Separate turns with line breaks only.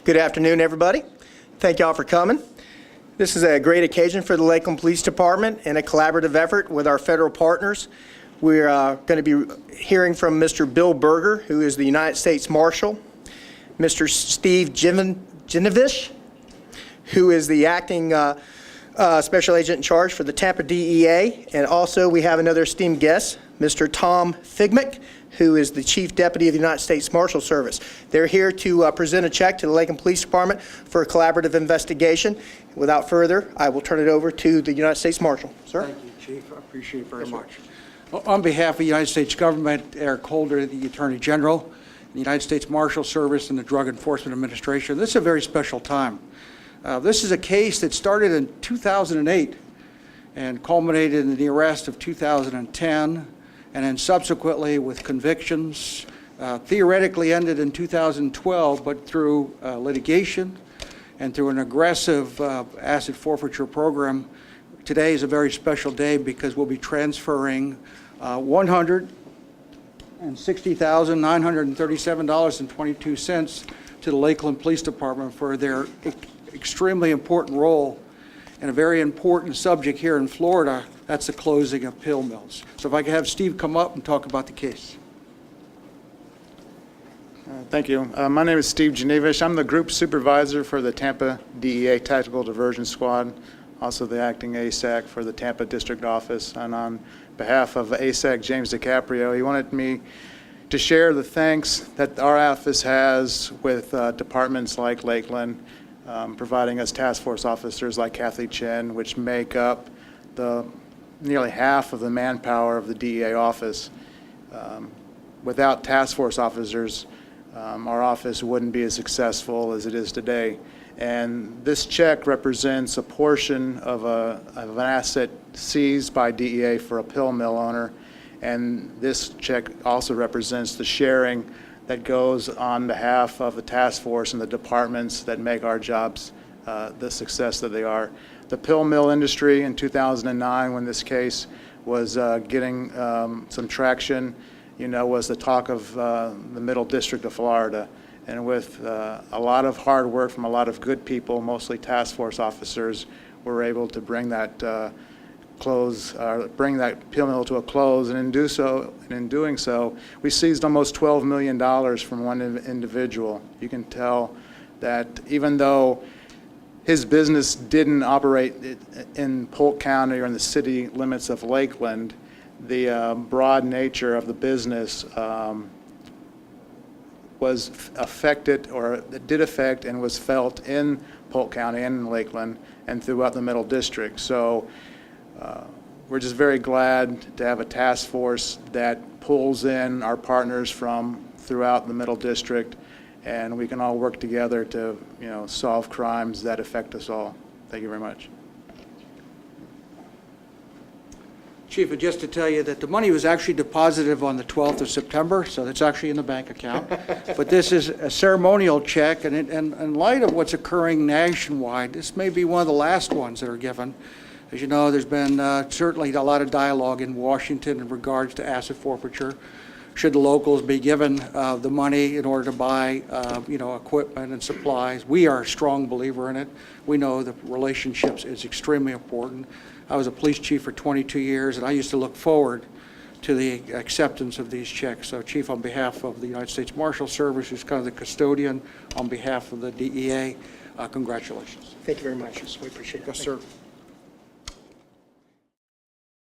Good afternoon, everybody. Thank you all for coming. This is a great occasion for the Lakeland Police Department and a collaborative effort with our federal partners. We're going to be hearing from Mr. Bill Berger, who is the United States Marshal, Mr. Steve Genevish, who is the acting special agent in charge for the Tampa DEA, and also we have another esteemed guest, Mr. Tom Figmik, who is the Chief Deputy of the United States Marshals Service. They're here to present a check to the Lakeland Police Department for a collaborative investigation. Without further, I will turn it over to the United States Marshal. Sir?
Thank you, Chief. I appreciate it very much. On behalf of the United States government, Eric Holder, the Attorney General, the United States Marshal Service, and the Drug Enforcement Administration, this is a very special time. This is a case that started in 2008 and culminated in the arrest of 2010, and then subsequently with convictions, theoretically ended in 2012, but through litigation and through an aggressive asset forfeiture program. Today is a very special day because we'll be transferring $160,937.22 to the Lakeland Police Department for their extremely important role and a very important subject here in Florida. That's the closing of pill mills. So if I could have Steve come up and talk about the case.
Thank you. My name is Steve Genevish. I'm the group supervisor for the Tampa DEA Tactical Diversion Squad, also the acting ASAC for the Tampa District Office. And on behalf of ASAC James DiCaprio, he wanted me to share the thanks that our office has with departments like Lakeland, providing us task force officers like Kathy Chen, which make up the nearly half of the manpower of the DEA office. Without task force officers, our office wouldn't be as successful as it is today. And this check represents a portion of an asset seized by DEA for a pill mill owner. And this check also represents the sharing that goes on behalf of the task force and the departments that make our jobs the success that they are. The pill mill industry in 2009, when this case was getting some traction, was the talk of the Middle District of Florida. And with a lot of hard work from a lot of good people, mostly task force officers, we're able to bring that bring that pill mill to a close. And in doing so, we seized almost $12 million from one individual. You can tell that even though his business didn't operate in Polk County or in the city limits of Lakeland, the broad nature of the business was affected, or did affect and was felt in Polk County and in Lakeland and throughout the Middle District. So we're just very glad to have a task force that pulls in our partners from throughout the Middle District, and we can all work together to solve crimes that affect us all. Thank you very much.
Chief, just to tell you that the money was actually deposited on the 12th of September, so it's actually in the bank account. But this is a ceremonial check, and in light of what's occurring nationwide, this may be one of the last ones that are given. As you know, there's been certainly a lot of dialogue in Washington in regards to asset forfeiture. Should the locals be given the money in order to buy, equipment and supplies? We are a strong believer in it. We know the relationships is extremely important. I was a police chief for 22 years, and I used to look forward to the acceptance of these checks. So, Chief, on behalf of the United States Marshal Service, who's kind of the custodian, on behalf of the DEA, congratulations.
Thank you very much. We appreciate it.
Yes, sir.